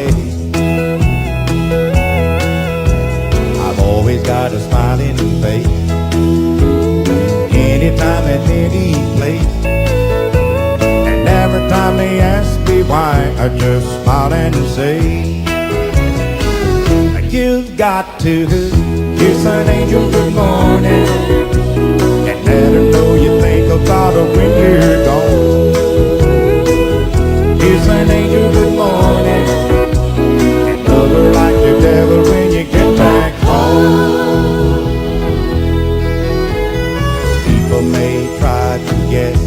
day. I've always got a smiling face, anytime at any place. And every time they ask me why, I just smile and say, you've got to kiss an angel good morning and let her know you think about her when you're gone. Kiss an angel good morning and love her like the devil when you get back home. People may try to guess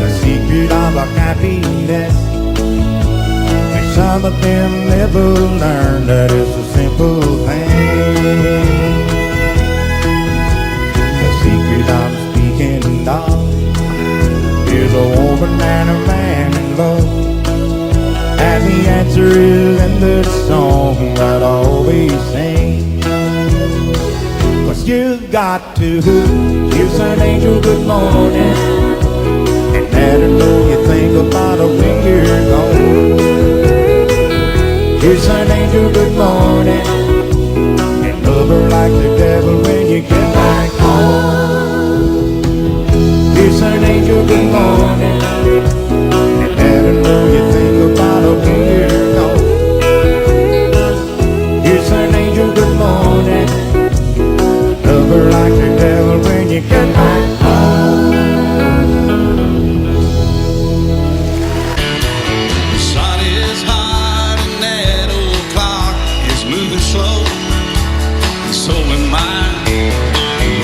the secret of our happiness, and some of them never learn that it's a simple thing. The secret I'm speaking of is a woman and a man in love, and the answer is in the song that I always sing. 'Cause you've got to kiss an angel good morning and let her know you think about her when you're gone. Kiss an angel good morning and love her like the devil when you get back home. Kiss an angel good morning and let her know you think about her when you're gone. Kiss an angel good morning, love her like the devil when you get back home. The sun is hot and that old clock is moving slow, and so am I.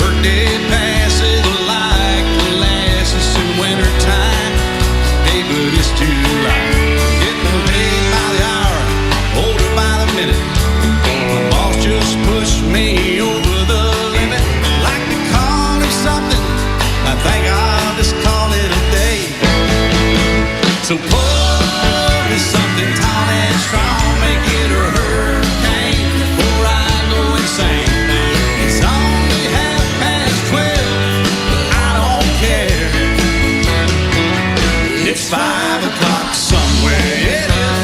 Workday passes like molasses in winter time. Hey, but it's July. Getting paid by the hour, older by the minute. My boss just pushed me over the limit. Like to call it something, I think I'll just call it a day. So pour me something tall and strong, make it a hurricane before I go insane. It's only 12:30, but I don't care. It's 5 o'clock somewhere, it is.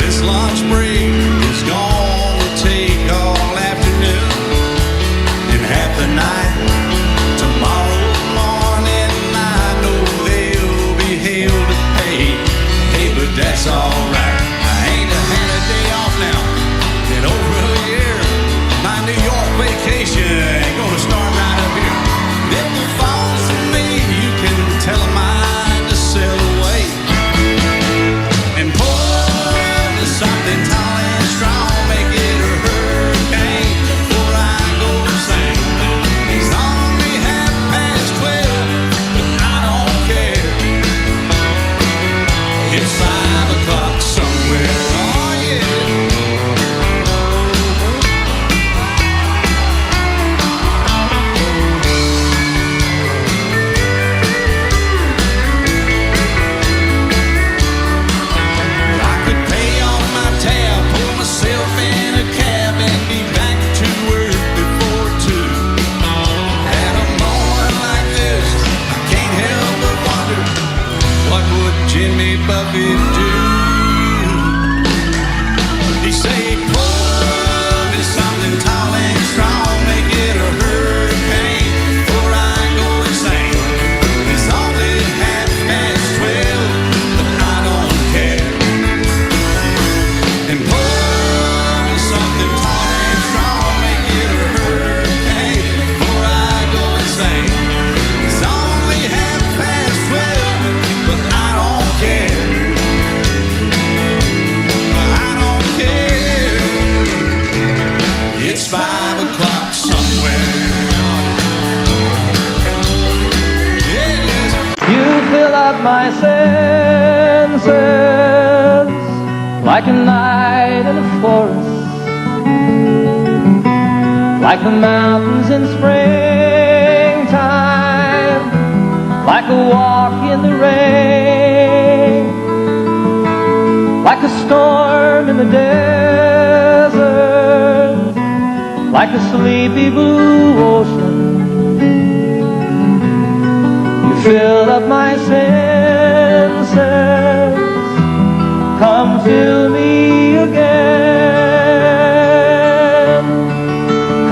This lunch break is gonna take all afternoon and half the night. Tomorrow morning I know they'll be held to pay. Hey, but that's alright. I ain't had a day off now in over a year. My New York vacation ain't gonna start right up here. If it falls to me, you can tell them I just sail away. And pour me something tall and strong, make it a hurricane before I go insane. It's only 12:30, but I don't care. It's 5 o'clock somewhere, oh yeah. I could pay off my tab, pull myself in a cab, and be back to work before 2. At a moment like this, I can't help but wonder, what would Jimmy Buffett do? He say, pour me something tall and strong, make it a hurricane before I go insane. It's only 12:30, but I don't care. And pour me something tall and strong, make it a hurricane before I go insane. It's only 12:30, but I don't care. I don't care. It's 5 o'clock somewhere. It is. You fill up my senses like a night in a forest, like the mountains in springtime, like a walk in the rain, like a storm in the desert, like a sleepy blue ocean, fill up my senses. Come fill me again.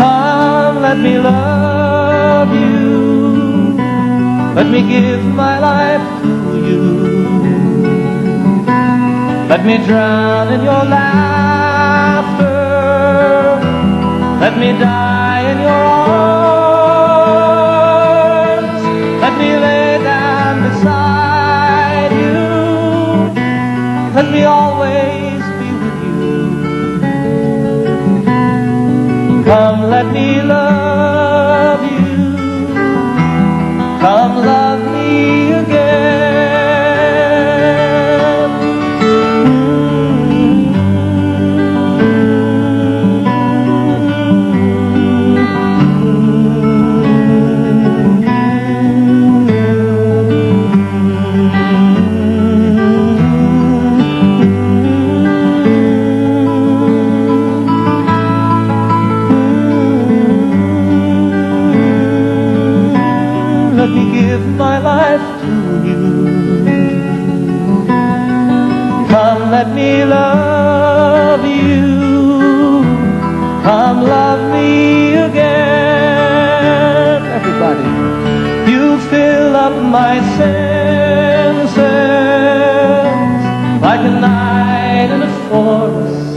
Come, let me love you. Let me give my life to you. Let me drown in your laughter. Let me die in your arms. Let me lay down beside you. Let me always be with you. Come, let me love you. Come, love me again. Let me give my life to you. Come, let me love you. Come, love me again. Everybody, you fill up my senses like a night in a forest,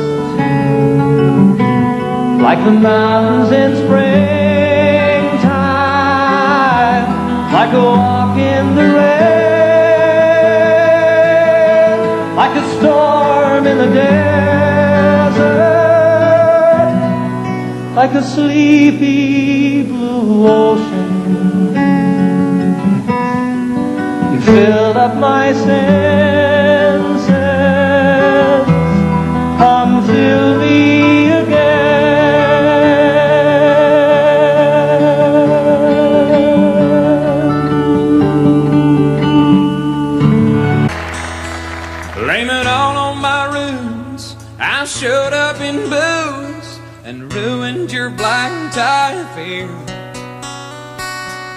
like the mountains in springtime, like a walk in the rain, like a storm in the desert, like a sleepy blue ocean. You filled up my senses. Come fill me Blame it all on my roots. I showed up in booze and ruined your black tie affair.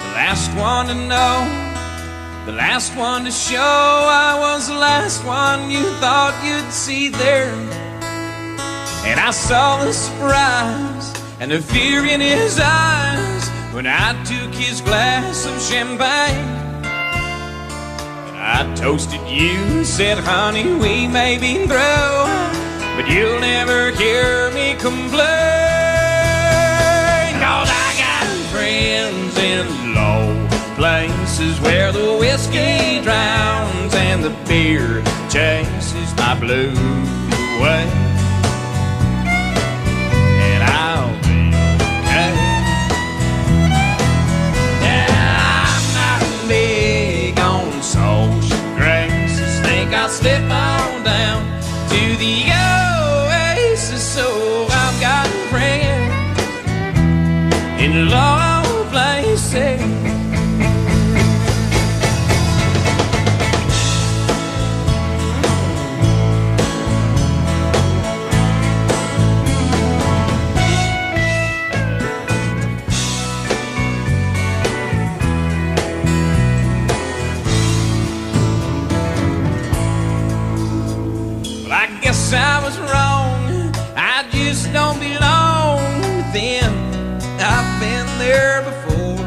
The last one to know, the last one to show. I was the last one you thought you'd see there. And I saw the surprise and the fear in his eyes when I took his glass of champagne. I toasted you and said, honey, we may be through, but you'll never hear me complain. 'Cause I got friends in low places where the whiskey drowns and the beer chases my blues away. And I'll be okay. Yeah, I'm not big on social graces. Think I'll slip on down to the oasis. So I've got friends in low places. I was wrong, I just don't belong with them. I've been there before,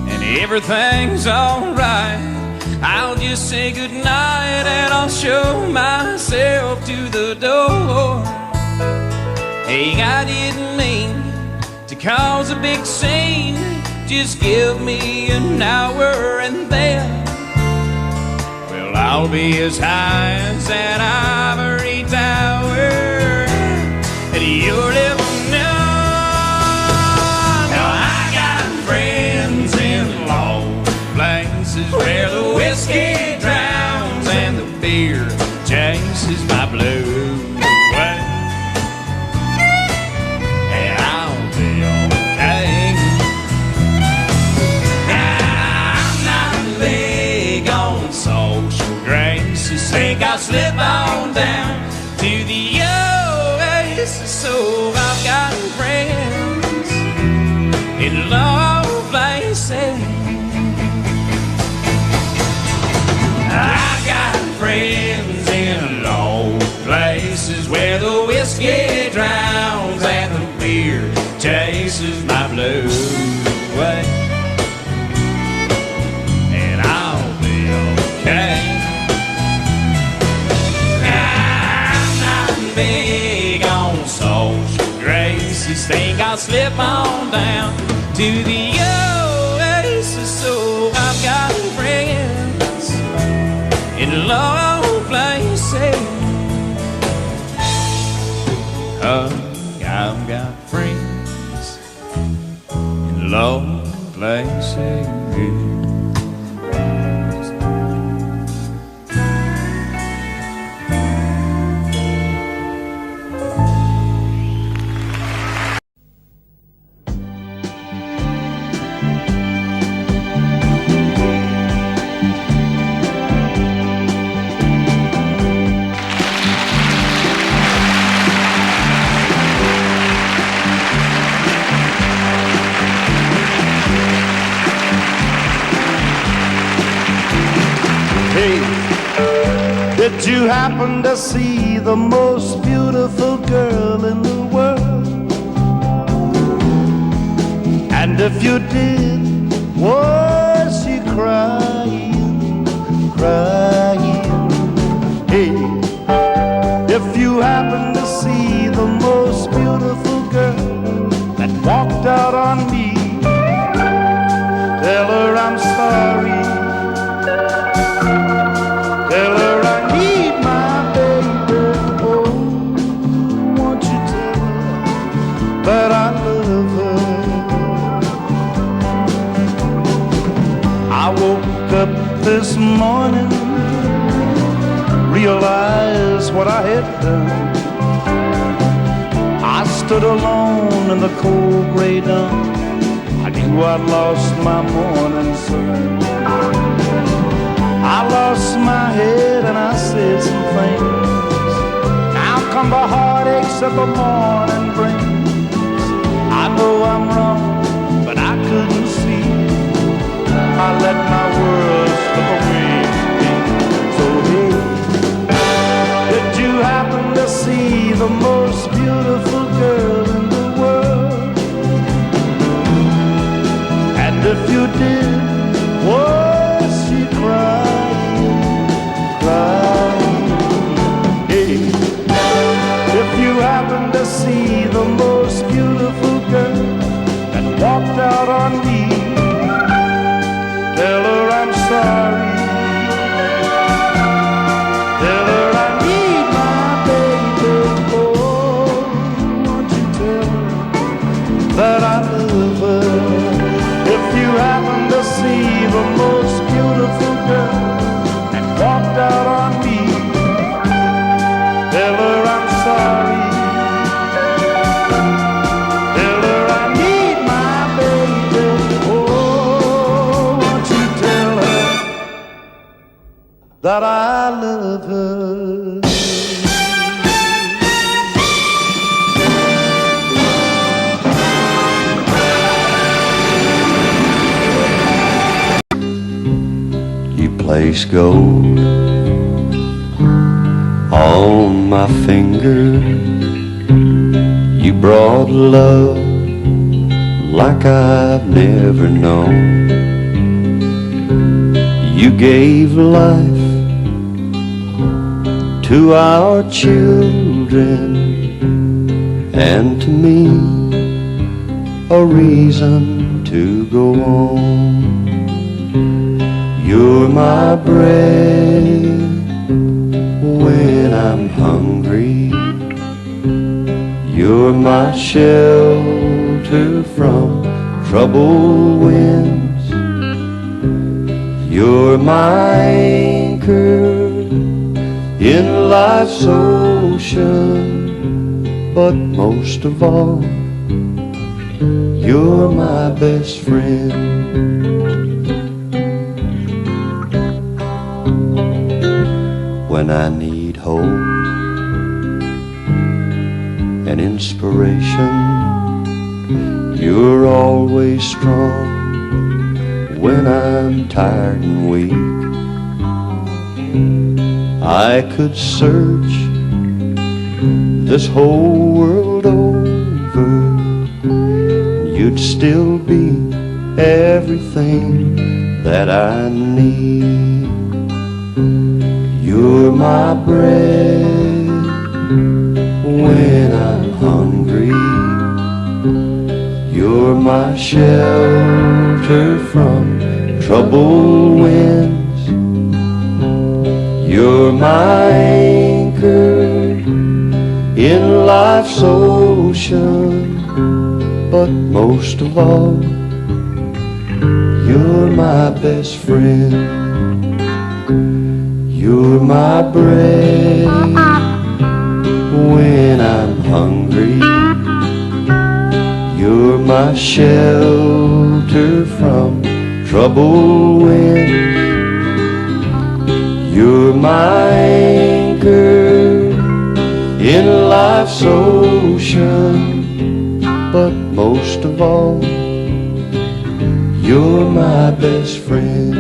and everything's alright. I'll just say goodnight and I'll show myself to the door. Hey, I didn't mean to cause a big scene. Just give me an hour and then I'll be as high as that ivory tower, and you'll never know. Now I got friends in low places where the whiskey drowns and the beer chases my blues away. And I'll be okay. I'm not big on social graces. Think I'll slip on down to the oasis. So I've got friends in low places. slip on down to the oasis. So I've got friends in low places. I've got friends in low places. Did you happen to see the most beautiful girl in the world? And if you did, was she crying, crying? Hey, if you happen to see the most beautiful girl that walked out on me, tell her I'm sorry. Tell her I need my baby. Oh, won't you tell her that I love her? I woke up this morning, realized what I had done. I stood alone in the cold gray dawn. I knew I'd lost my morning sun. I lost my head and I said some things. Now come the heartaches that the morning brings. I know I'm wrong, but I couldn't see. I let my world slip away from me. So hey, did you happen to see the most beautiful girl in the world? And if you did, was she crying, crying? Hey, if you happen to see the most beautiful girl that walked out on me, tell her I'm sorry. Tell her I need my baby. Oh, won't you tell her that I love her? If you happen to see the most beautiful girl that walked out on me, tell her I'm sorry. Tell her I need my baby. Oh, won't you tell her that I love her? Place gold on my finger. You brought love like I've never known. You gave life to our children and to me a reason to go on. You're my bread when I'm hungry. You're my shelter from troubled winds. You're my anchor in life's ocean. But most of all, you're my best friend. When I need hope and inspiration, you're always strong. When I'm tired and weak, I could search this whole world over, you'd still be everything that I need. You're my bread when I'm hungry. You're my shelter from troubled winds. You're my anchor in life's ocean. But most of all, you're my best friend. You're my bread when I'm hungry. You're my shelter from troubled winds. You're my anchor in life's ocean. But most of all, you're my best friend.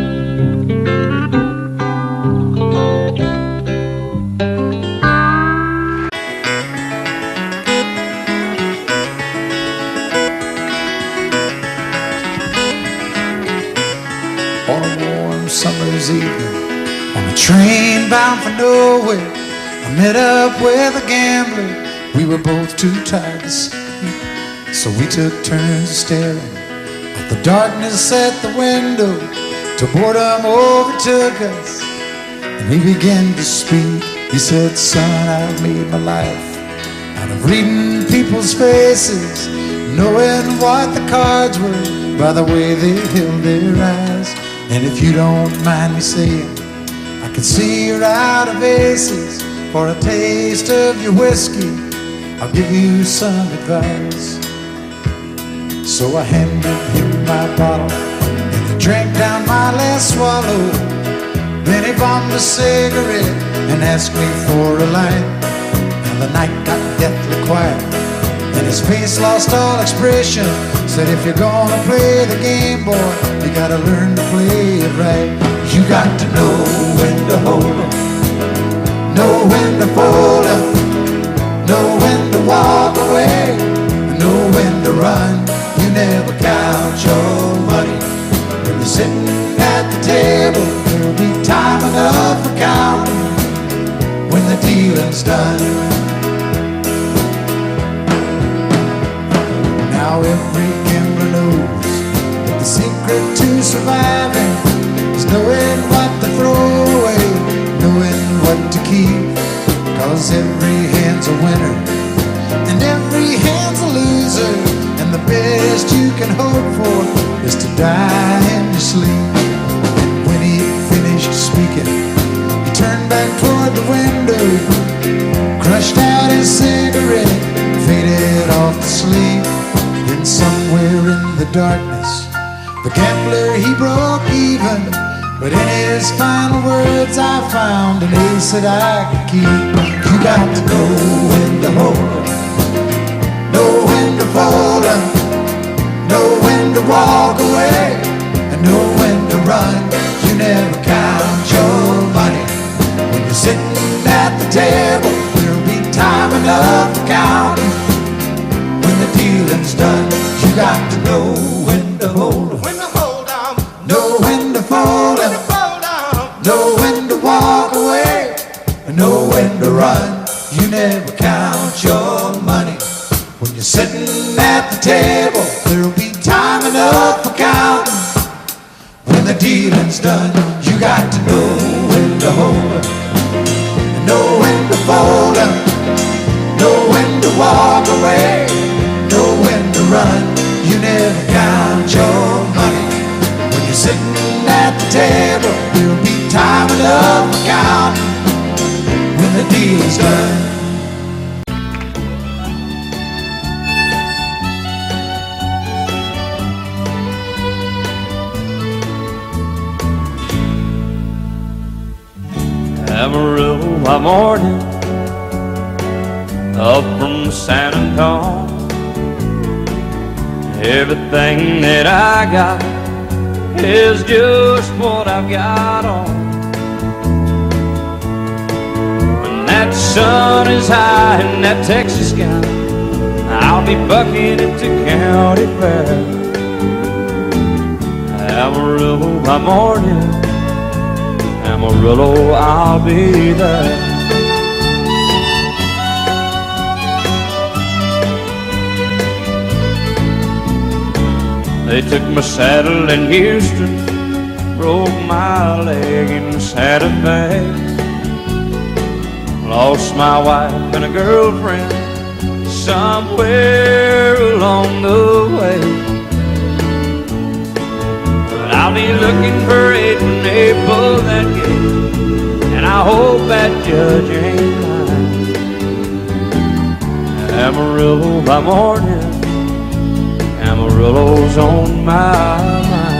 On a warm summer's evening, on a train bound for nowhere, I met up with a gambler. We were both too tired to sleep, so we took turns staring at the darkness at the window till boredom overtook us, and he began to speak. He said, "Son, I've made my life out of reading people's faces, knowing what the cards were by the way they held their eyes. And if you don't mind me saying, I can see you're out of aces. For a taste of your whiskey, I'll give you some advice." So I handed him my bottle, and he drank down my last swallow. Then he bombed a cigarette and asked me for a light. And the night got deathly quiet, and his face lost all expression. Said, "If you're gonna play the game, boy, you gotta learn to play it right. You got to know when to hold 'em, know when to fold 'em, know when to walk away, know when to run. You never count your money when you're sitting at the table. There'll be time enough for counting when the dealing's done." Now every gambler knows that the secret to surviving is knowing what to throw away, knowing what to keep. 'Cause every hand's a winner and every hand's a loser, and the best you can hope for is to die in your sleep. When he finished speaking, he turned back toward the window, crushed out his cigarette, faded off to sleep. Then somewhere in the darkness, the gambler, he broke even. But in his final words, I found an ace that I could keep. You got to know when to hold 'em, know when to fold 'em, know when to walk away, and know when to run. You never count your money when you're sitting at the table. There'll be time enough to count when the dealing's done. You got to know when to hold 'em, know when to fold 'em, know when to walk away, and know when to run. You never count your money when you're sitting at the table. There'll be time enough for counting when the dealing's done. You got to know when to hold 'em, know when to fold 'em, know when to walk away, know when to run. You never count your money when you're sitting at the table. There'll be time enough for counting when the deal's done. Amarillo by morning, up from San Antonio. Everything that I got is just what I've got on. When that sun is high in that Texas sky, I'll be bucking at the county fair. Amarillo by morning, Amarillo, I'll be there. They took my saddle in Houston, broke my leg in Santa Fe. Lost my wife and a girlfriend somewhere along the way. But I'll be looking for it when they pull that gate, and I hope that judge ain't lying. Amarillo by morning, Amarillo's on my mind.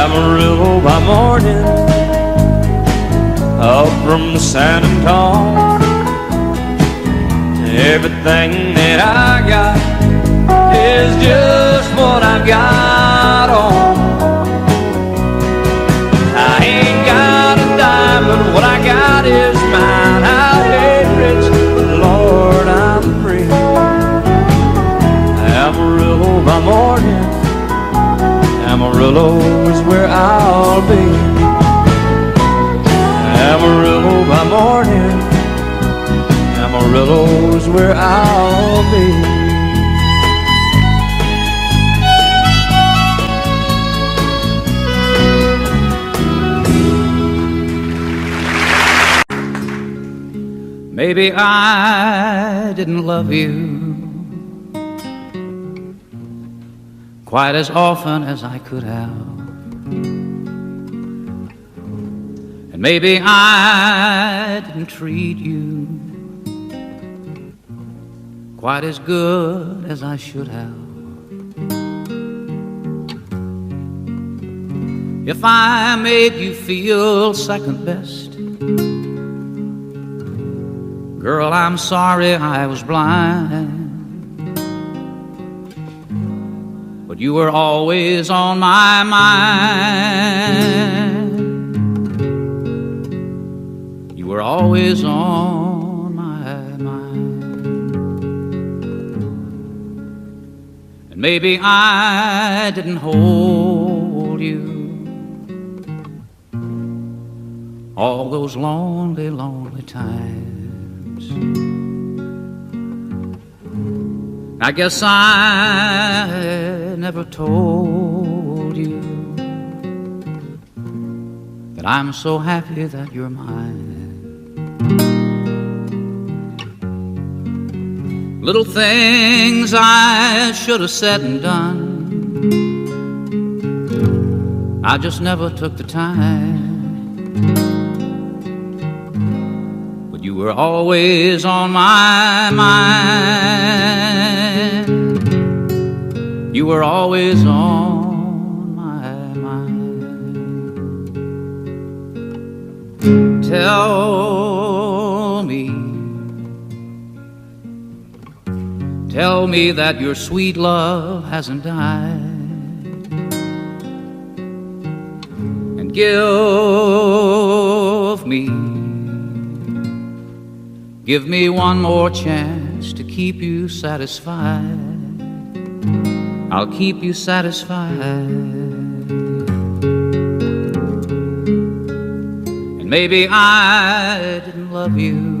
Amarillo by morning, up from San Antonio. Everything that I got is just what I got on. I ain't got a dime, but what I got is mine. I ain't rich, but Lord, I'm free. Amarillo by morning, Amarillo is where I'll be. Amarillo by morning, Amarillo is where I'll be. Maybe I didn't love you quite as often as I could have. And maybe I didn't treat you quite as good as I should have. If I made you feel second best, girl, I'm sorry I was blind. But you were always on my mind. You were always on my mind. And maybe I didn't hold you all those lonely, lonely times. I guess I never told you that I'm so happy that you're mine. Little things I should have said and done, I just never took the time. You were always on my mind. You were always on my mind. Tell me that your sweet love hasn't died. And give me one more chance to keep you satisfied. I'll keep you satisfied. And maybe I didn't love you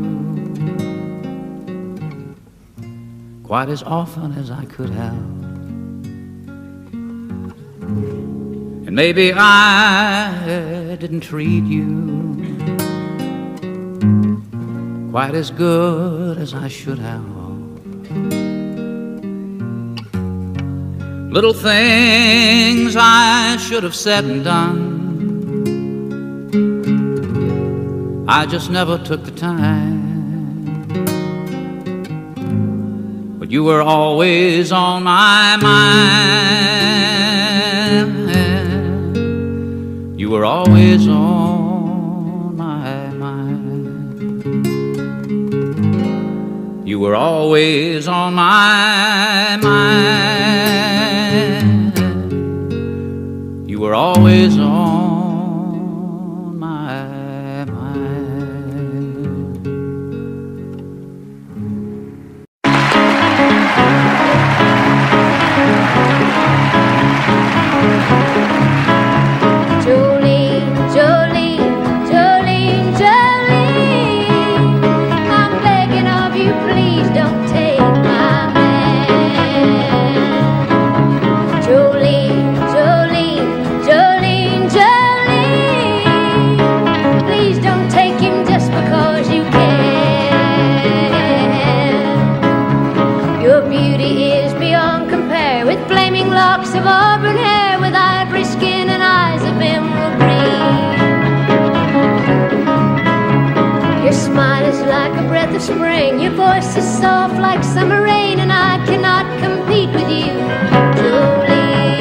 quite as often as I could have. And maybe I didn't treat you quite as good as I should have. Little things I should have said and done, I just never took the time. But you were always on my mind. You were always on my mind. You were always on my mind. You were always on my mind. Jolene, Jolene, Jolene, Jolene, don't take my man. Jolene, Jolene, Jolene, Jolene, please don't take him just because you can. Your beauty is beyond compare, with flaming locks of auburn hair, with ivory skin and eyes of emerald green. Your smile is like a breath of spring, your voice is soft like summer rain, and I cannot compete with you, Jolene.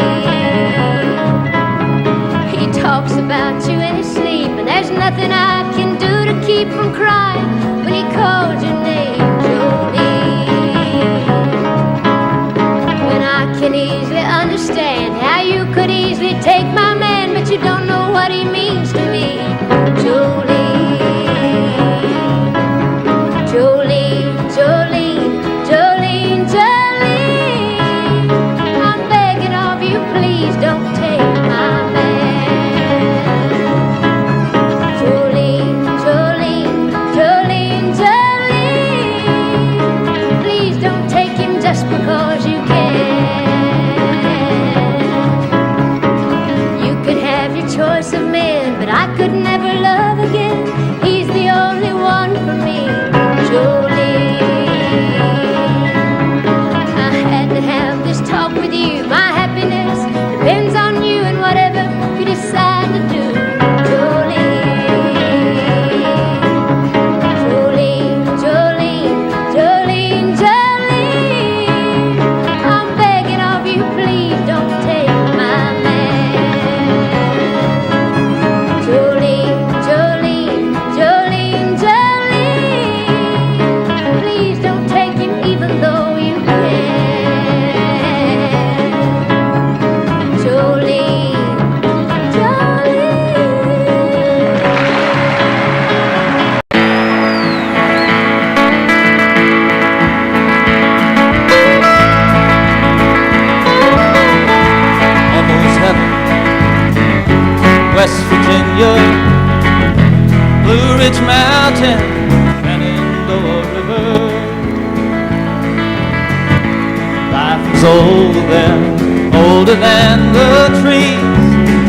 He talks about you in his sleep, and there's nothing I can do to keep from crying when he calls your name, Jolene. When I can easily understand how you could easily take my man, but you don't know what he means to me, Jolene. Jolene, Jolene, Jolene, Jolene, I'm begging of you, please don't take my man. Jolene, Jolene, Jolene, Jolene, please don't take him just because you can. You could have your choice of men, but I could never love again. He's the only one for me, Jolene. I had to have this talk with you. My happiness depends on you and whatever you decide to do, Jolene. Jolene, Jolene, Jolene, Jolene, I'm begging of you, please don't take my man. Jolene, Jolene, Jolene, Jolene, please don't take him even though you can. Jolene, Jolene. Almost heaven, West Virginia, Blue Ridge Mountain, Shenandoah River. Life is older than the trees,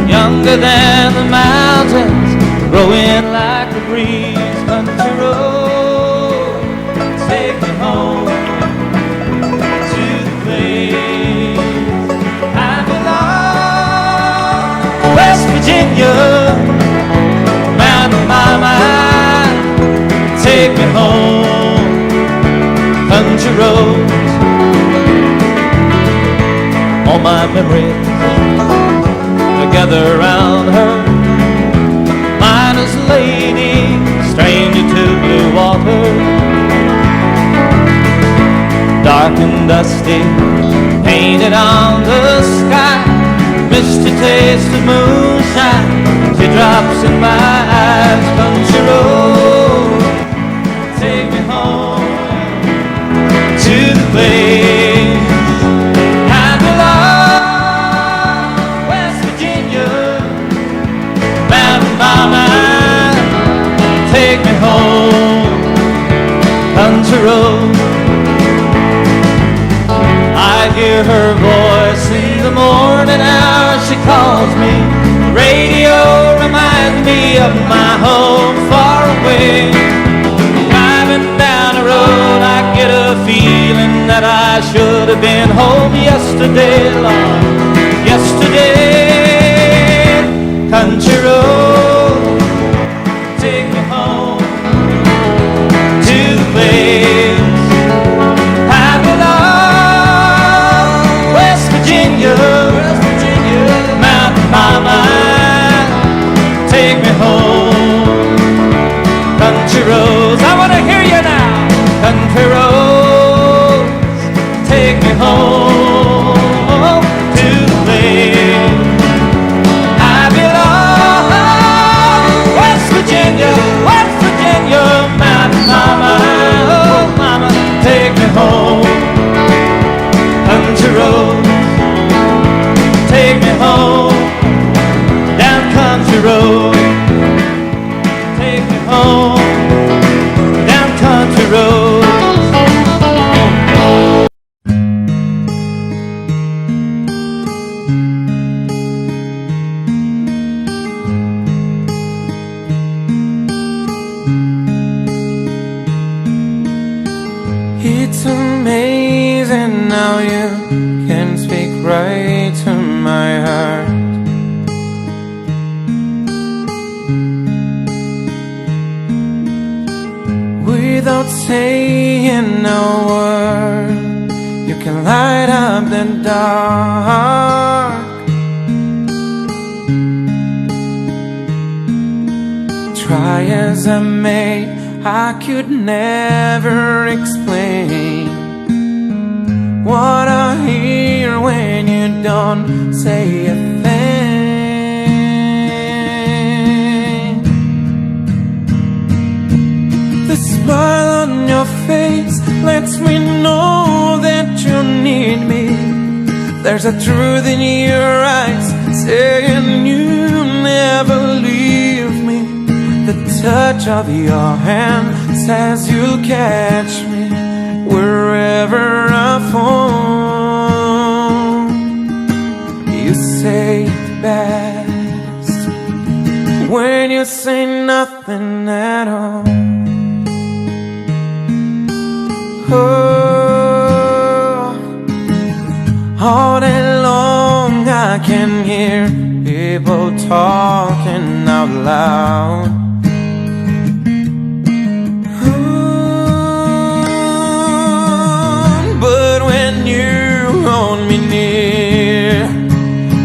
younger than the mountains, growing like the breeze. Country road, take me home to the place I belong. West Virginia, mountain by mile, take me home. Country roads, all my memories together around her. Miner's lady, stranger to blue water, dark and dusty, painted on the sky. Misty taste of moonshine, teardrops in my eyes. Country road, take me home to the place I belong. West Virginia, mountain by mile, take me home. Country road, I hear her voice in the morning hour. She calls me. The radio reminds me of my home far away. Driving down the road, I get a feeling that I should have been home yesterday, Lord, yesterday. Country road, take me home to the place I belong. West Virginia, mountain by mile, take me home. Country roads, I want to hear you now. Country roads, take me home to the place I belong. West Virginia, mountain by mile, oh mama, take me home. Country roads, take me home. Down country road, take me home. Down country road. amazing how you can speak right to my heart. Without saying a word, you can light up the dark. Try as I may, I could never explain what I hear when you don't say a thing. The smile on your face lets me know that you need me. There's a truth in your eyes saying you never leave me. The touch of your hand says you'll catch me wherever I fall. You say it best when you say nothing at all. Oh, all day long I can hear people talking out loud. But when you hold me near,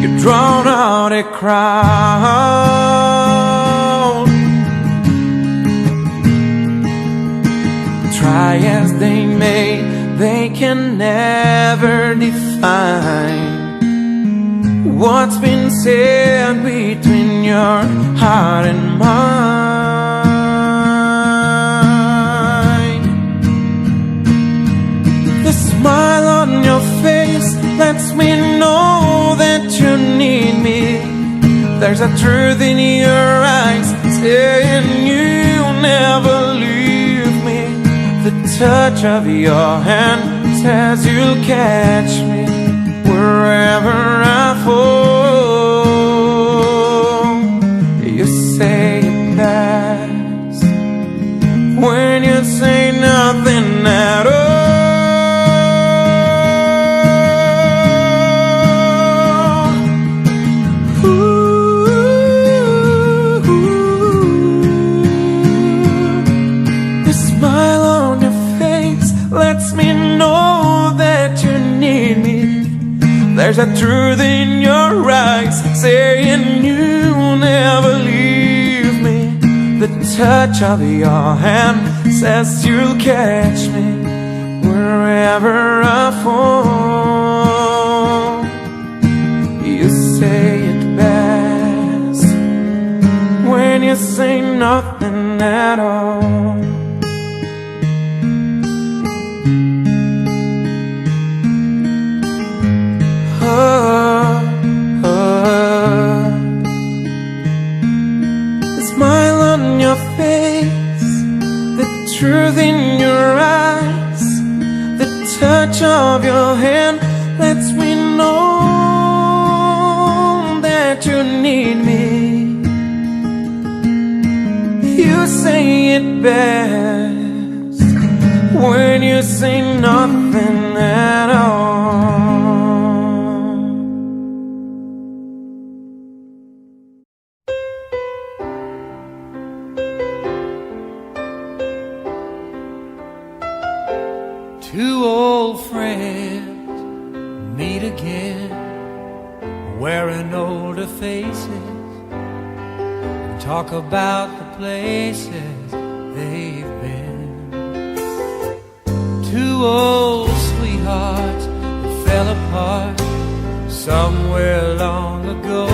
you drown out a crowd. Try as they may, they can never define what's been said between your heart and mine. The smile on your face lets me know that you need me. There's a truth in your eyes saying you'll never leave me. The touch of your hand says you'll catch me wherever I fall. You say it best when you say nothing at all. The smile on your face lets me know that you need me. There's a truth in your eyes saying you'll never leave me. The touch of your hand says you'll catch me wherever I fall. You say it best when you say nothing at all. The smile on your face, the truth in your eyes, the touch of your hand lets me know that you need me. You say it best when you say nothing at all. Two old friends meet again, wearing older faces, and talk about the places they've been. Two old sweethearts that fell apart somewhere long ago.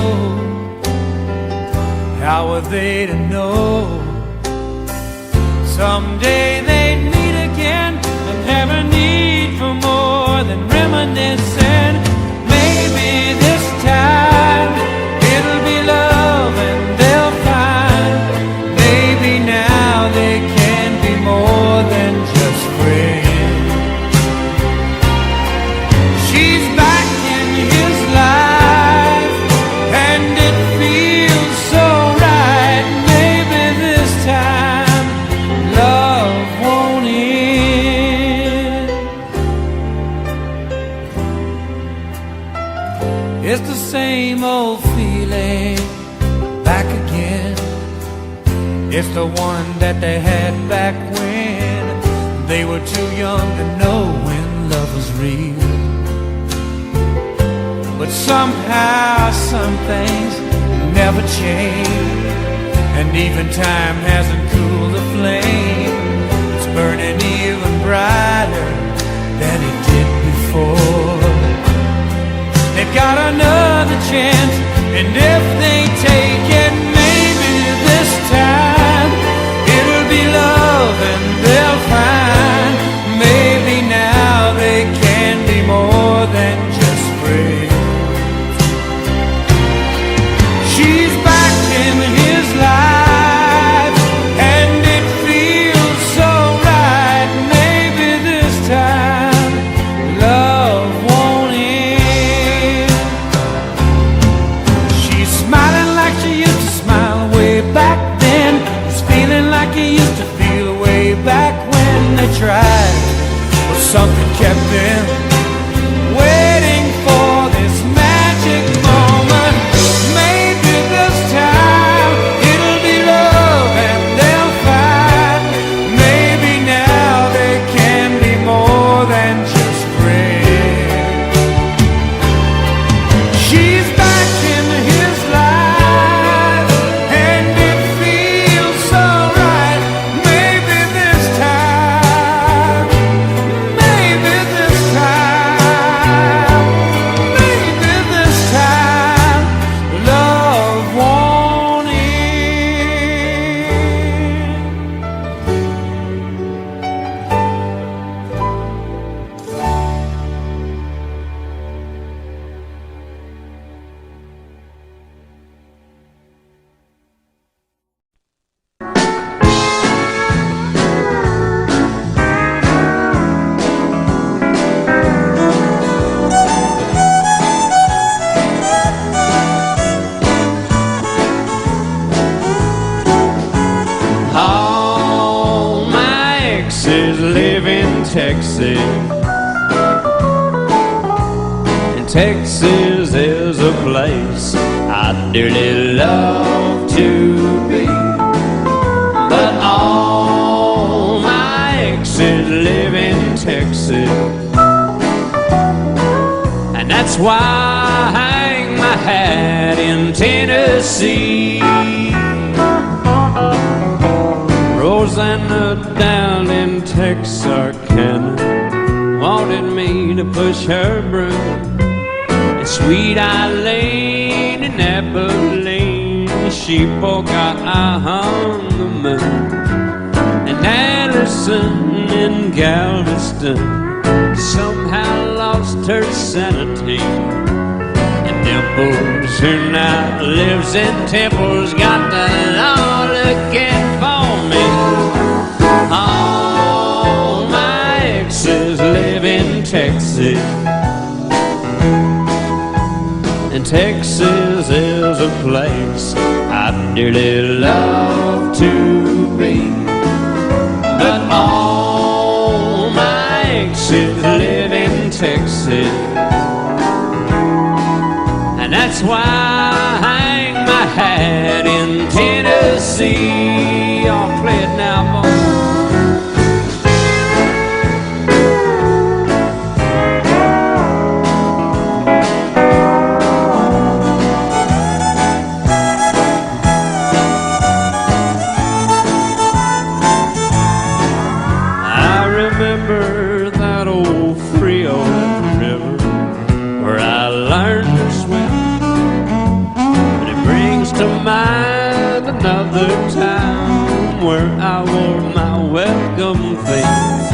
How were they to know someday they'd meet again and have a need for more than reminiscing? Maybe this time it'll be love and they'll find maybe now they can be more than just friends. She's back in his life and it feels so right. Maybe this time love won't It's the same old feeling back again. It's the one that they had back when they were too young to know when love was real. But somehow some things never change, and even time hasn't cooled the flame. It's burning even brighter than it did before. They've got another chance, and if they take it, maybe this time it'll be love and they'll find maybe now they can be more than just friends. She's back in his life, and it feels so right. Maybe this time love won't end. She's smiling like she used to smile way back then. He's feeling like he used to feel way back when they tried, but something kept them waiting for this magic moment. Maybe this time it'll be love and they'll find maybe now they can be more than just friends. She's back in his life, and it feels so right. Maybe this time, maybe this time, maybe this time, love won't end. All my exes live in Texas, and Texas is a place I'd dearly love to be. But all my exes live in Texas, and that's why I hang my hat in Tennessee. Rosanna down in Texarkana wanted me to push her broom, and Sweet Eileen in Abilene, she forgot I hung the moon, and Anderson in Galveston somehow lost her sanity, and Dimples, who now lives in Temple's, got the law looking for me. All my exes live in Texas, and Texas is a place I'd dearly love to be. But all my exes live in Texas, and that's why I hang my hat in Tennessee. I'll play it now, boy. I remember that old Frio river where I learned to swim, but it brings to mind another time where I wore my welcome face.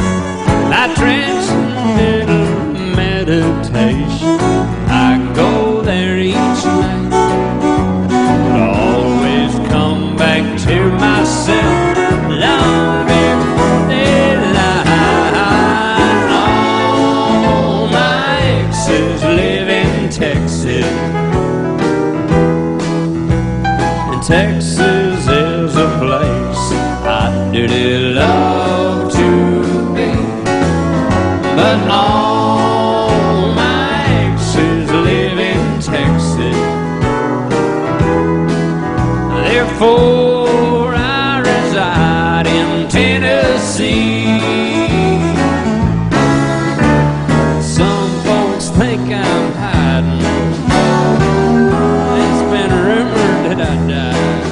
I transcendental meditation, I go there each night, but I always come back to myself long before daylight. All for I reside in Tennessee. Some folks think I'm hiding. It's been rumored that I died,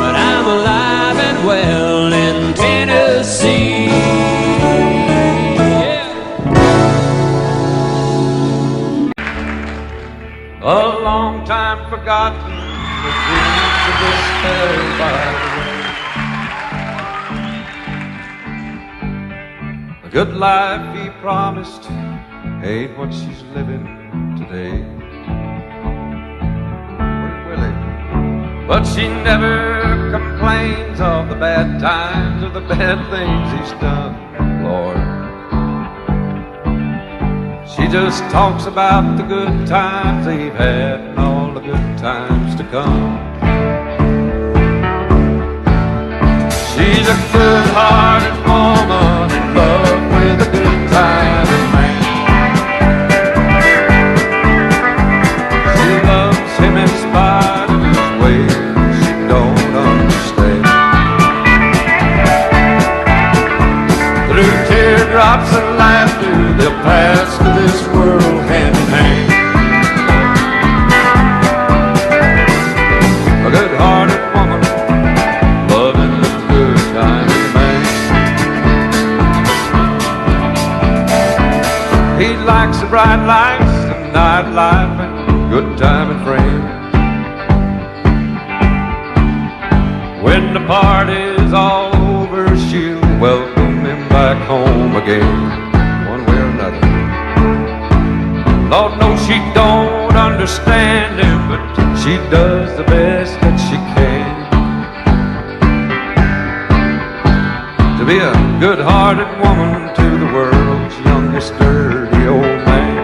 but I'm alive and well in Tennessee. A long time forgotten, the dreams of this hell by the way. A good life he promised ain't what she's living today. Willie. But she never complains of the bad times or the bad things he's done, Lord. She just talks about the good times they've had and all the good times to come. She's a good-hearted woman in love with a good-timing man. She loves him in spite of his ways she don't understand. Through teardrops and laughter they'll pass to this world hand in hand. A good-hearted woman loving a good-timing man. He likes the bright lights and nightlife and good-timing friends. When the party's all over, she'll welcome him back home again. Lord knows she don't understand him, but she does the best that she can to be a good-hearted woman to the world's youngest dirty old man.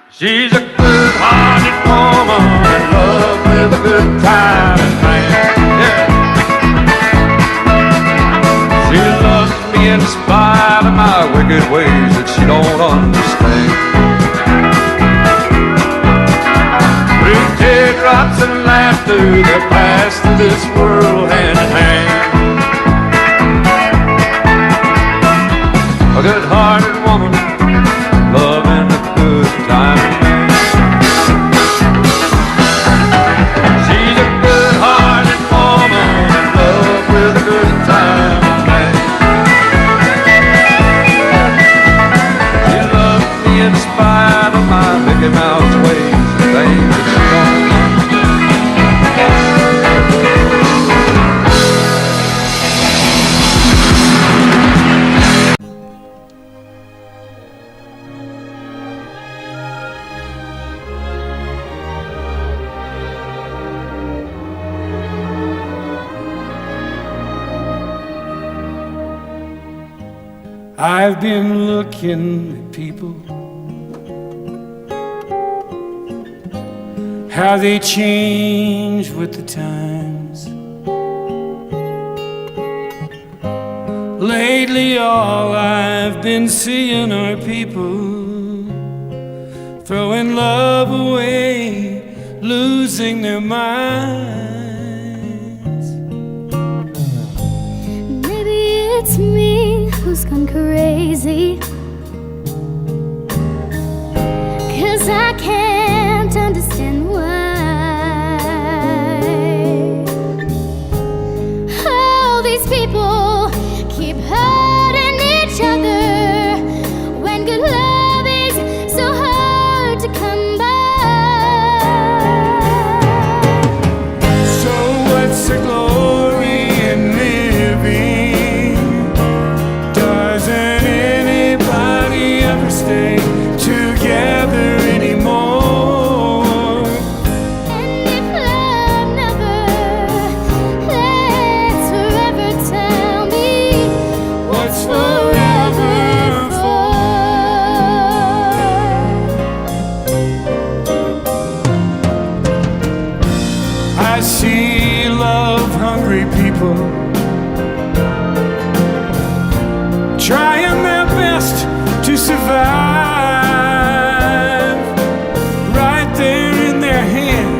She's a good-hearted woman in love with a good-timing man. Yeah. She loves me in spite of my wicked ways that she don't understand. Through teardrops and laughter they'll pass through this world hand in hand. A good-hearted woman loving a good-timing man. She's a good-hearted woman in love with a good-timing man. In spite of my Mickey Mouse ways and things that she don't. I've been looking at people, how they change with the times. Lately all I've been seeing are people throwing love away, losing their minds. Maybe it's me who's gone crazy, 'cause I can't understand why all these people keep hurting each other when good love is so hard to come by. So what's the glory in living? Doesn't anybody ever stay together anymore? And if love never lasts forever, tell me What's forever for? I see love-hungry people trying their best to survive, right there in their hands.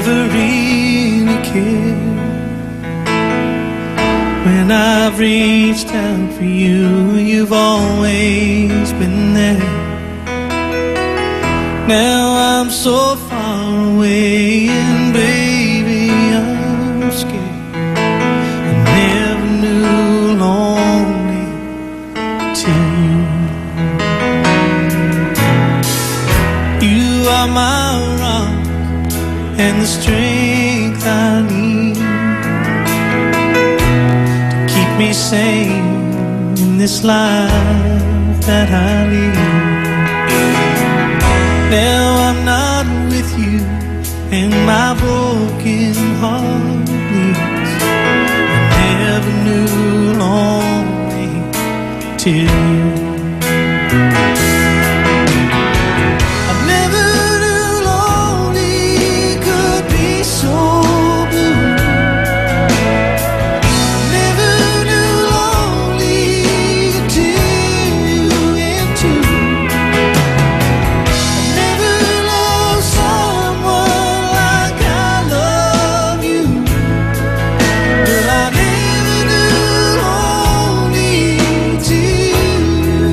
never really cared. When I've reached out for you, you've always been there. Now I'm so far away, and baby, I'm scared. I never knew lonely till you. You are my rock and the strength I need to keep me sane in this life that I lead. Now I'm not with you and my broken heart bleeds. I never knew lonely till you. I never knew lonely could be so blue. I never knew lonely till you went too. I never loved someone like I love you. Well, I never knew lonely till you.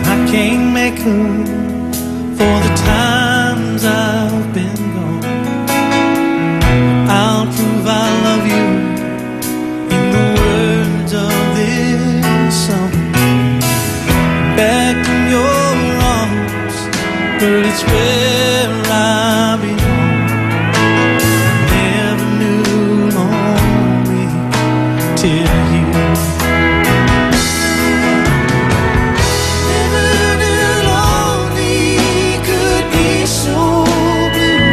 I can't make up for the times I've been gone. I'll prove I love you in the words of this song. Back in your arms, girl, it's where I belong. Never knew lonely till you. Never knew lonely could be so blue.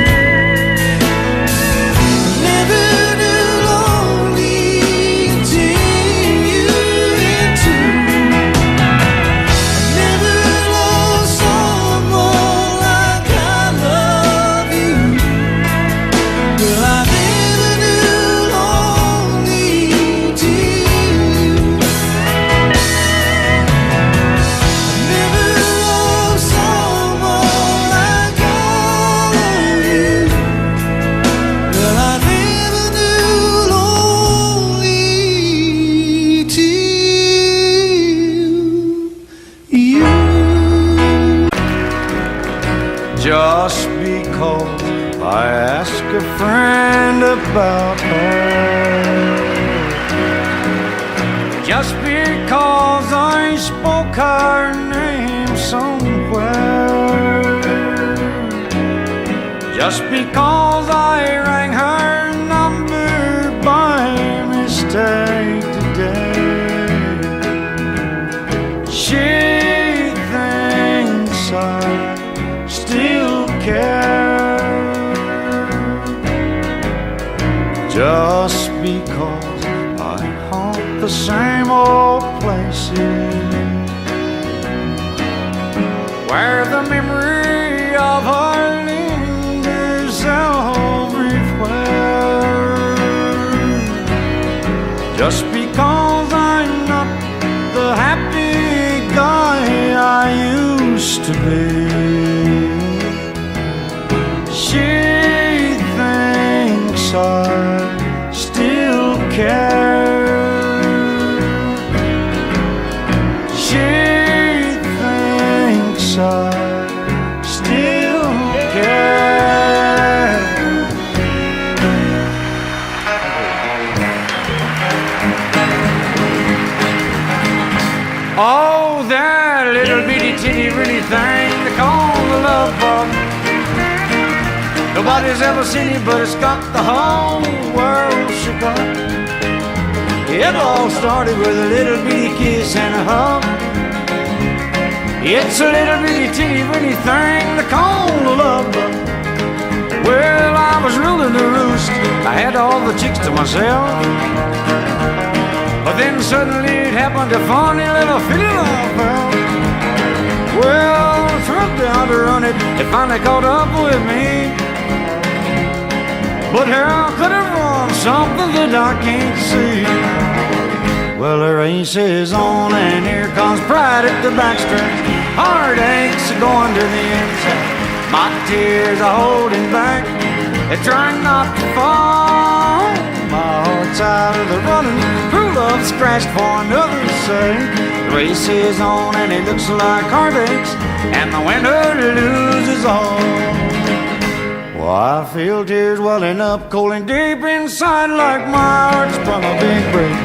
Never knew lonely till you went too. Never loved someone like I love you. Girl, I never knew lonely till you. Never loved someone like I love you. Girl, I never knew lonely till you. Just because I ask a friend about her, just because I spoke her name somewhere, just because I rang her number by mistake today, she thinks I still care. Just because I haunt the same old places where the memory of her lingers everywhere. Just because I'm not the happy guy I used to be, she thinks I still care. She thinks I still care. Oh, that little bitty titty bitty thing they call the love bug. Nobody's ever seen it, but it's got the whole world shook up. It all started with a little bitty kiss and a hug. It's a little bitty teeny weeny thing they call a love bug. Well, I was ruling the roost, I had all the chicks to myself. But then suddenly it happened, a funny little feeling I felt. Well, I tried down to run it, it finally caught up with me. But how could it run something that I can't see? Well, the race is on and here comes pride at the backstretch. Heartaches are going to the inside. My tears are holding back, they're trying not to fall. My heart's out of the running, true love scratched for another's sake. The race is on and it looks like heartaches, and the winner loses all. Well, I feel tears welling up cold and deep inside, like my heart's from a big break.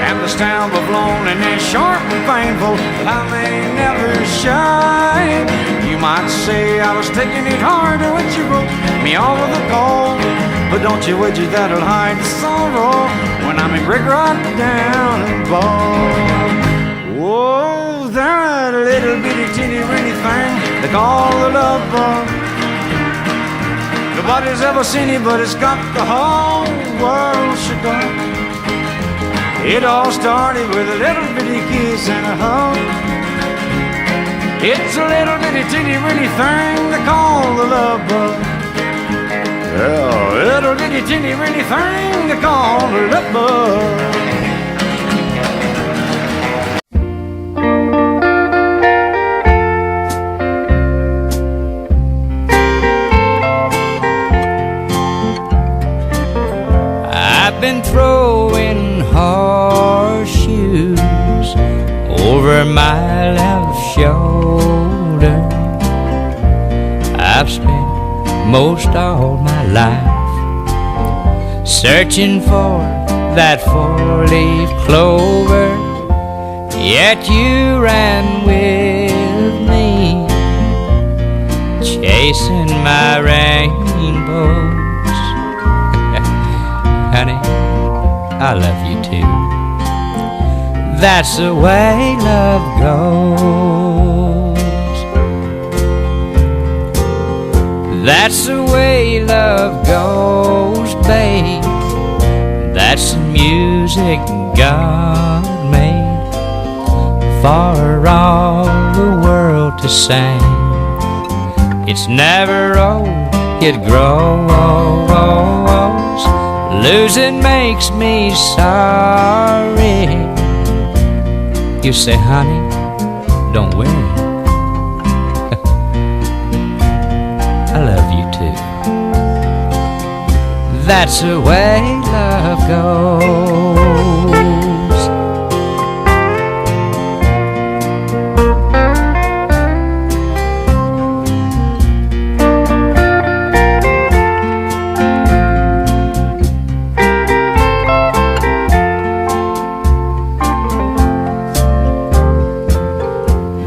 And the stamp of loneliness sharp and painful, but I may never shine. You might say I was taking it harder when you broke me over the cold, but don't you wish that'll hide the sorrow when I'm in brick right down and bald. Whoa, that little bitty teeny weeny thing they call the love bug. Nobody's ever seen it, but it's got the whole world shook up. It all started with a little bitty kiss and a hug. It's a little bitty teeny weeny thing they call the love bug. Yeah, a little bitty teeny weeny thing they call the love bug. I've been throwing horseshoes over my left shoulder. I've spent most all my life searching for that four-leaf clover, yet you ran with me, chasing my rainbows. Honey, I love you too. That's the way love goes. That's the way love goes, babe. That's the music God made for all the world to sing. It's never old, it grows. Losing makes me sorry. You say, honey, don't worry. I love you too. That's the way love goes.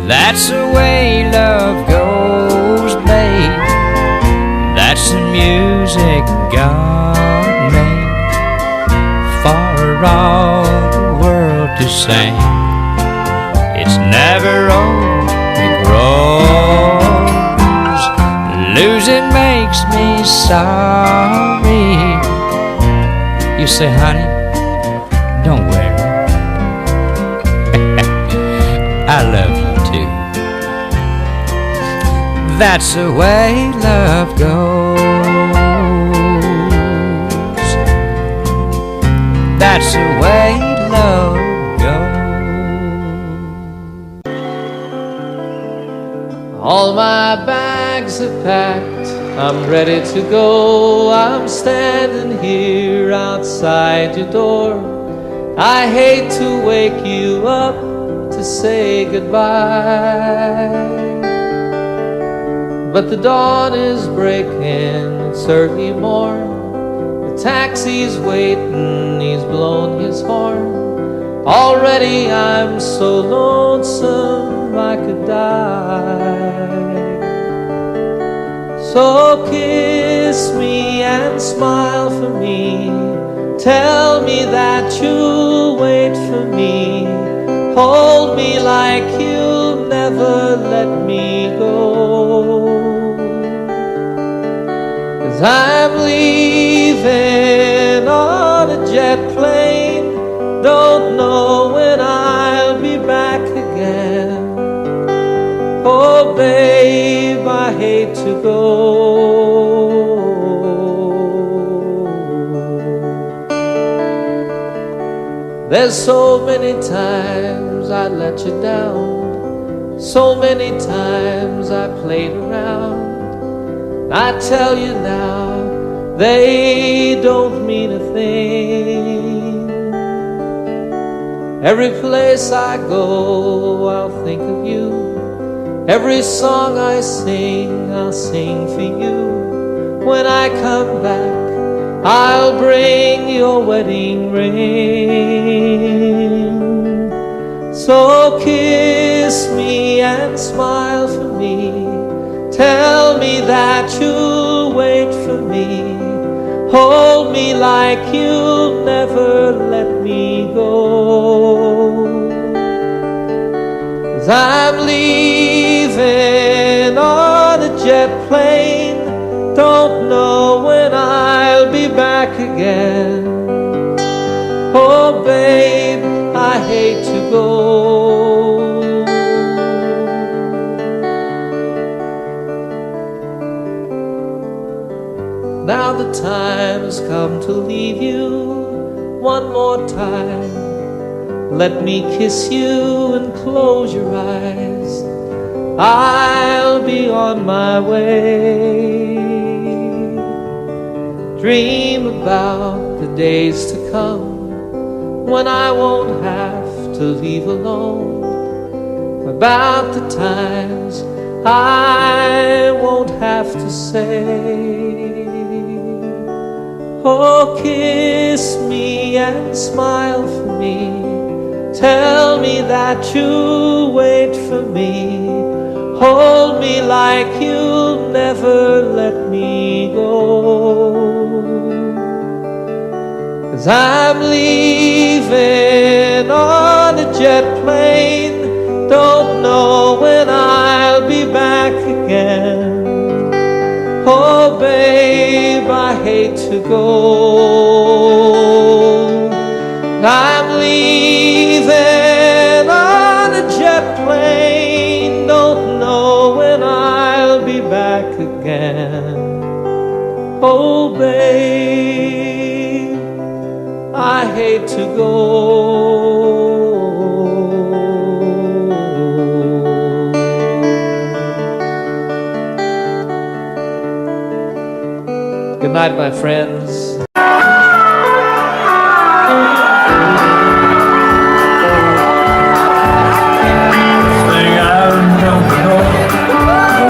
That's the way love goes, babe. That's the music God made for all the world to sing. It's never old, it grows. Losing makes me sorry. You say, honey, don't worry. I love you. That's the way love goes. That's the way love goes. All my bags are packed, I'm ready to go. I'm standing here outside your door. I hate to wake you up to say goodbye, but the dawn is breaking, it's early morn. The taxi's waiting, he's blown his horn. Already I'm so lonesome I could die. So kiss me and smile for me. Tell me that you'll wait for me. Hold me like you'll never never let me go. 'Cause I'm leaving on a jet plane, don't know when I'll be back again. Oh babe, I hate to go. There's so many times I let you down, so many times I played around. I tell you now, they don't mean a thing. Every place I go, I'll think of you. Every song I sing, I'll sing for you. When I come back, I'll bring your wedding ring. So kiss me and smile for me. Tell me that you'll wait for me. Hold me like you'll never let me go. 'Cause I'm leaving on a jet plane, don't know when I'll be back again. Oh babe, I hate to go. Now the time's come to leave you one more time. Let me kiss you and close your eyes. I'll be on my way. Dream about the days to come when I won't have to leave alone. About the times I won't have to say, oh, kiss me and smile for me. Tell me that you'll wait for me. Hold me like you'll never let me go. 'Cause I'm leaving on a jet plane, don't know when I'll be back again. Oh babe, I hate to go. I'm leaving on a jet plane, don't know when I'll be back again. Oh babe, I hate to go. Good night, my friends.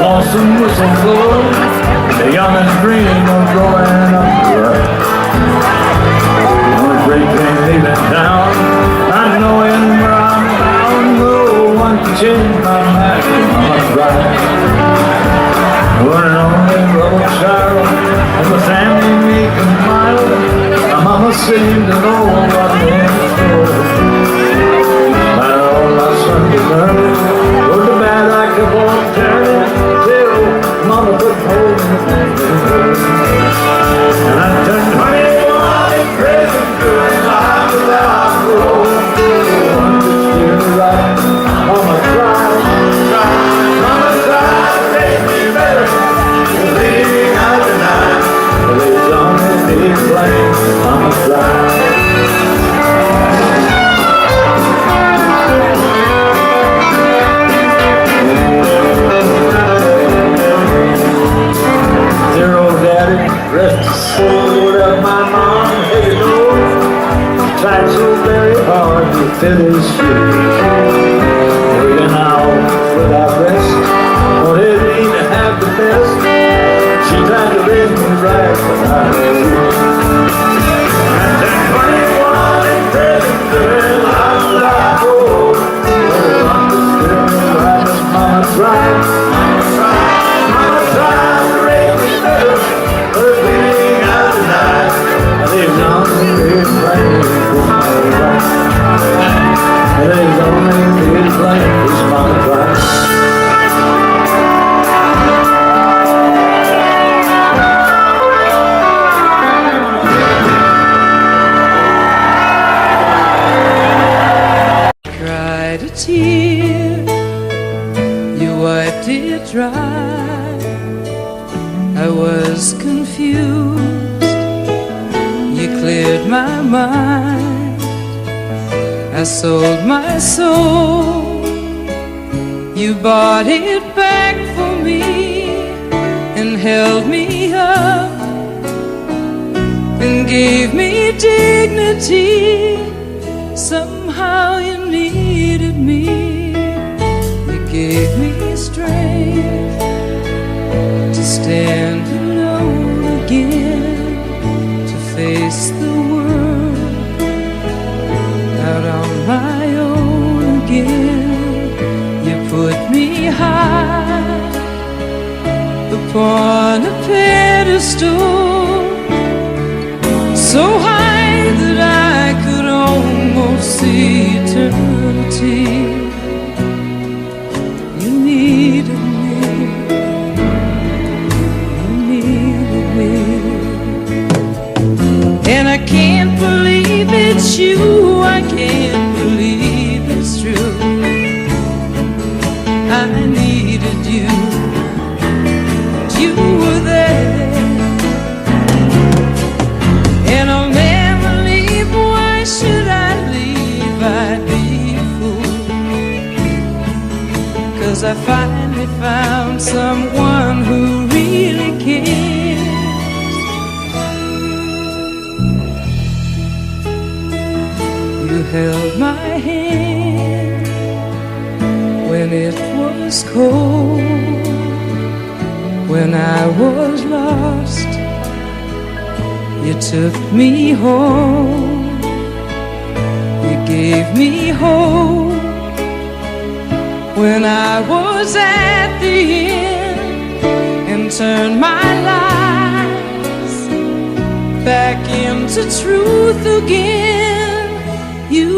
Lonesome whistle blows, the youngest dream of growing up to right. On a great train leaving town, not knowing where I'm bound, no one can change my mind, mama's right. Running on that road sorrow, and the family meek and mild, my mama seemed to know what was in store. By all my Sunday learning, good to bad I kept on turning. Mama put hold in the thing and I turned 21 in prison doing life without parole. One could steer me right, Mama tried, Mama tried to make me better. Leaving out tonight, but it's only me blame. Mama tried. Rest his soul, of my mom headed north. Tried so very hard to fit his shoes. Working out without rest, wanted me to have the best. She tried to raise me right, but I refused. I turned 21 in prison, doing life without parole. Oh, understood me right, as Mama tried. Mama tried to raise me better. Leaving out tonight, there's only big blame for my right. There's only big blame for my right. dry. I was confused. You cleared my mind. I sold my soul. You bought it back for me and held me up and gave me dignity. Somehow you needed me. You gave me strength to stand alone again, to face the world out on my own again. You put me high upon a pedestal, so high that I could almost see eternity. You needed me. You needed me. And I can't believe it's you. I can't believe it's true. I needed you. You were there. And I'll never leave. Why should I leave? I'd be a fool. 'Cause I finally found someone who really cares. You held my hand when it was cold, when I was lost. You took me home. You gave me hope when I was at the end, and turned my lies back into truth again. You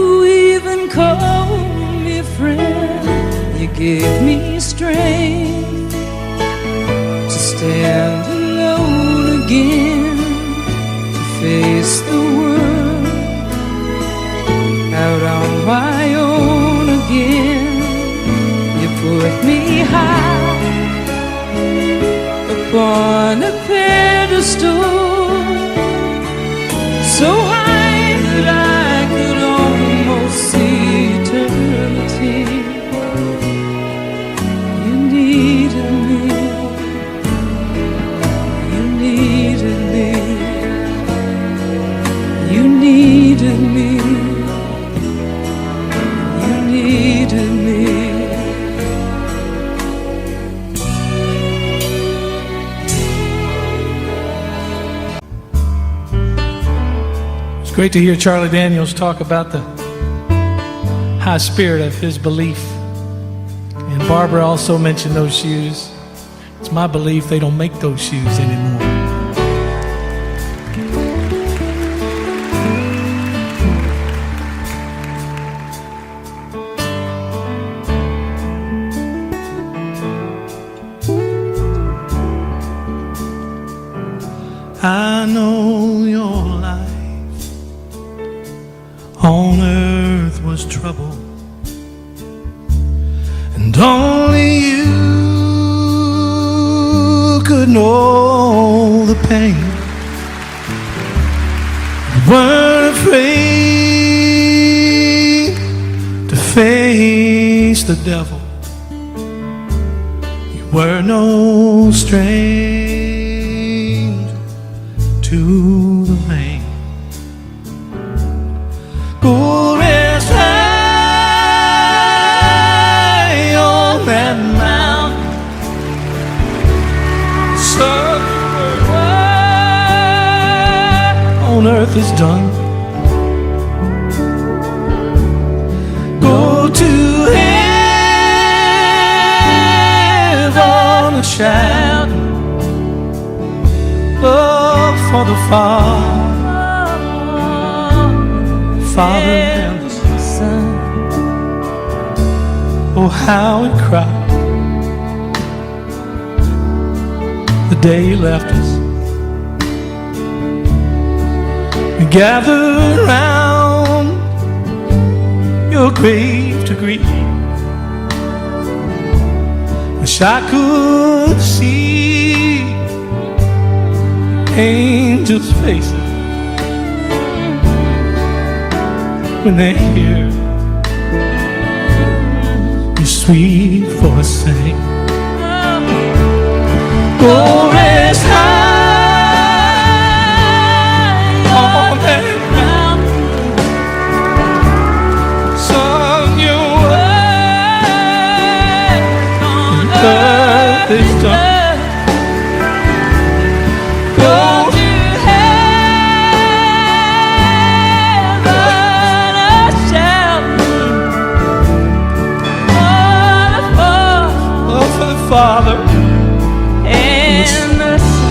even called me friend. You gave me strength to stand alone again, to face the world out on my own again. You put me high upon a pedestal, so high that I could almost see eternity. You needed me. You needed me. You needed me. You needed me. It's great to hear Charlie Daniels talk about the high spirit of his belief. And Barbara also mentioned those shoes. It's my belief they don't make those shoes anymore. I know your life on earth was trouble, and only you could know the pain. You weren't afraid to face the devil. You were no stranger to the rain. Go rest high on that mountain. On earth is done. Go to heaven and shout love for the Father and the Son. Oh, how it cried the day you left us. We gathered round your grave to grieve. We Wish I could see angels' faces when they hear your sweet voice sing. Oh, rest high on that mountain, sung your word on earth is done. Father and the Son.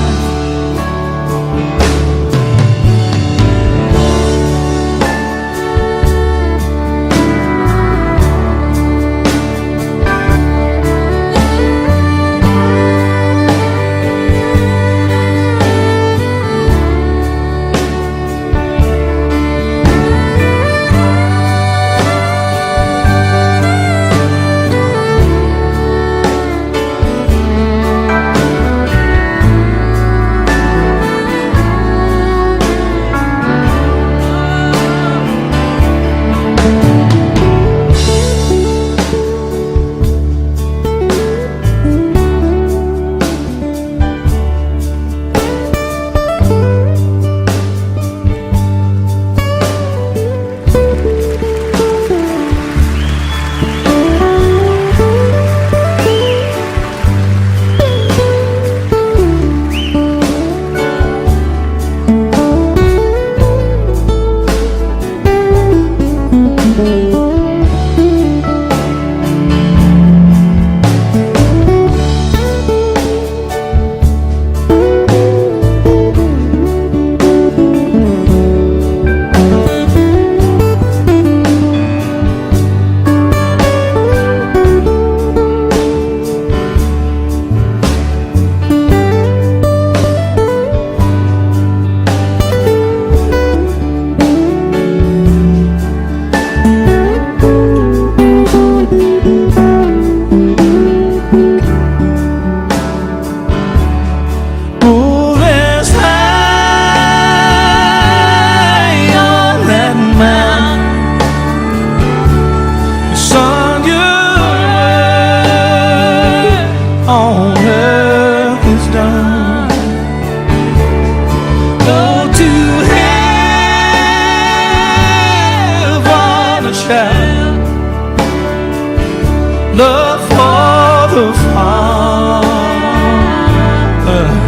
Love for the Father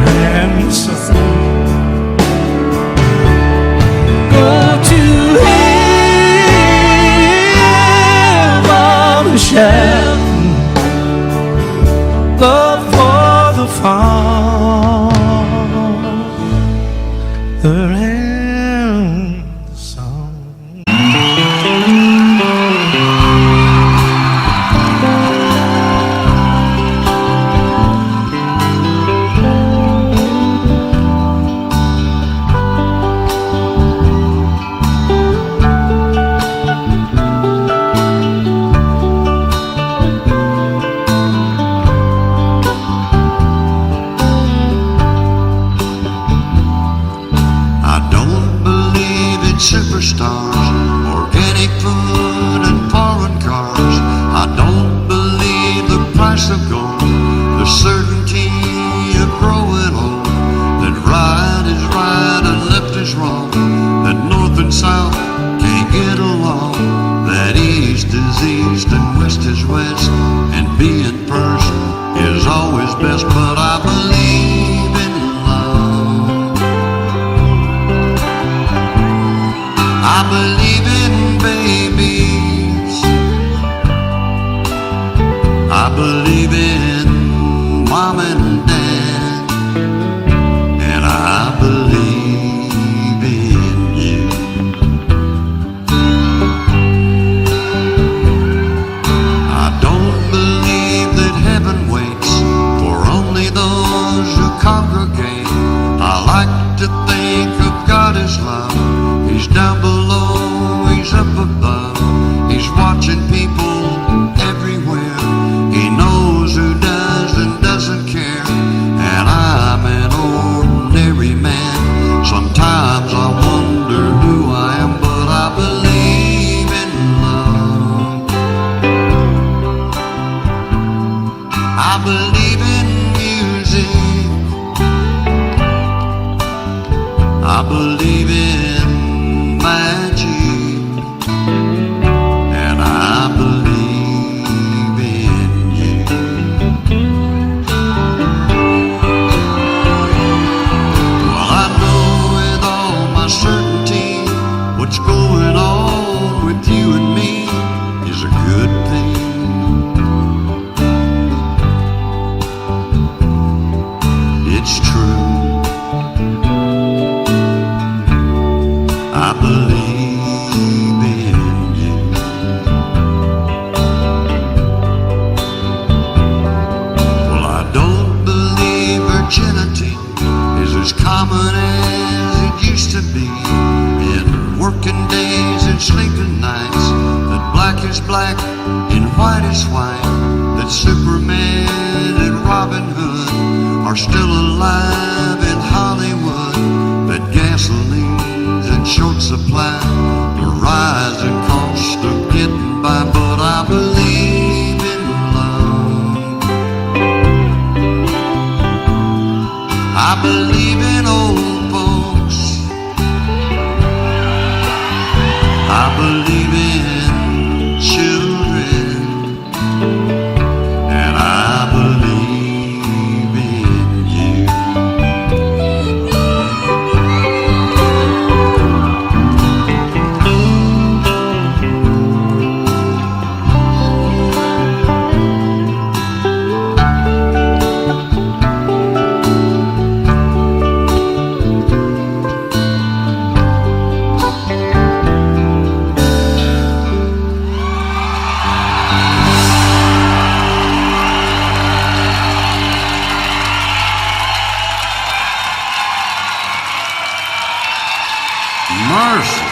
and Son. Go to heaven, shout. Love for the Father and Son. Superstars, organic food and foreign cars. I don't believe the price of gold, the certainty of growing old, that right is right and left is wrong, that north and south can't get along, that east is east and west is west, and being first is always best. But I believe in love, I believe in babies, I believe in mom and dad, and I believe in you. I don't believe that heaven waits for only those who congregate. I like to think of God as love. He's down below, he's up above, he's watching people everywhere. He knows who does I believe in you. Well, I don't believe virginity is as common as it used to be. In working days and sleeping nights, that black is black and white is white, that Superman and Robin Hood are still alive in Hollywood, that gasoline's in short supply, the rising cost of getting by, but I believe in love. I believe in old folks. I believe in children, and I believe in you. Mercy.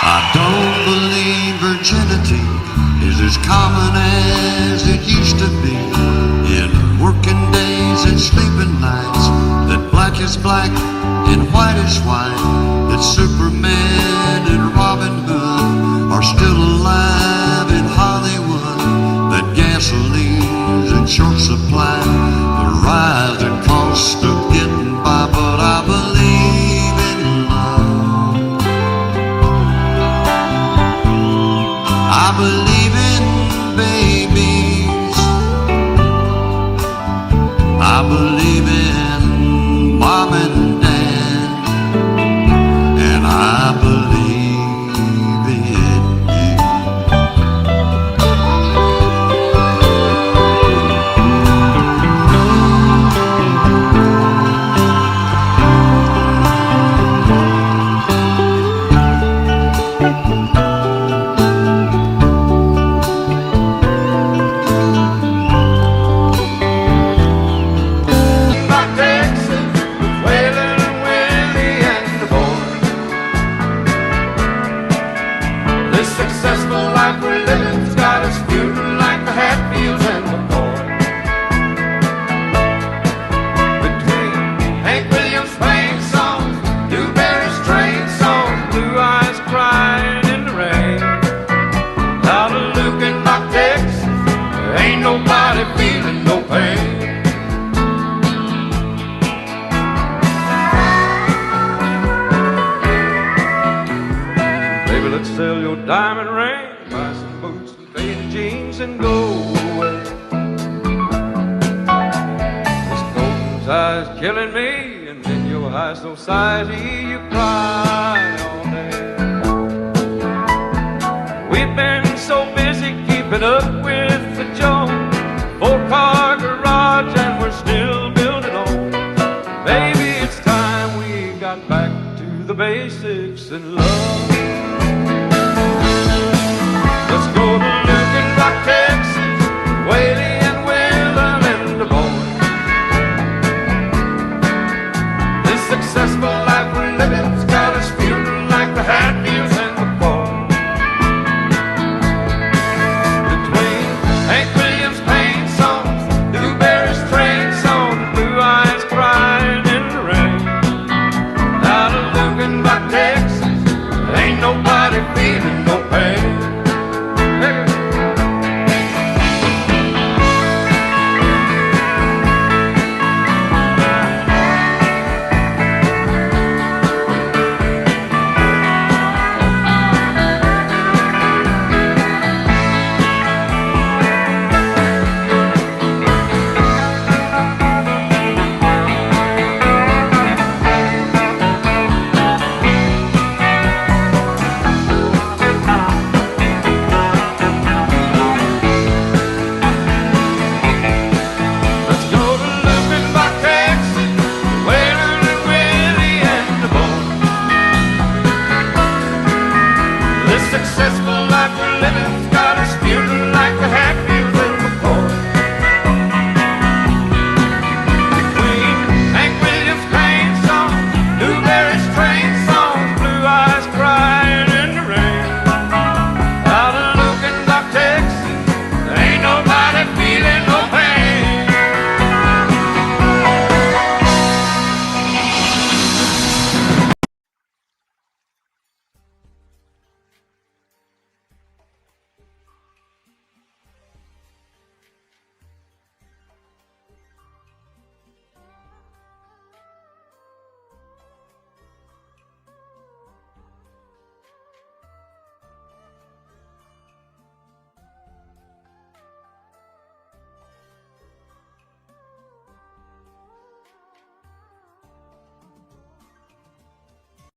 I don't believe virginity is as common as it used to be. In working days and sleeping nights, that black is black and white is white, that Superman and Robin Hood are still alive in Hollywood, that gasoline's in short supply, the rising cost of getting by, but I believe in love. I believe in babies. I believe in mom and dad, and I believe in you. Sell your diamond ring, buy some boots and faded jeans and go away. This golden size killing me, and in your high society you cry all day. We've been so busy keeping up with the Jones, 4-car garage and we're still building on. Maybe it's time we got back to the basics and love.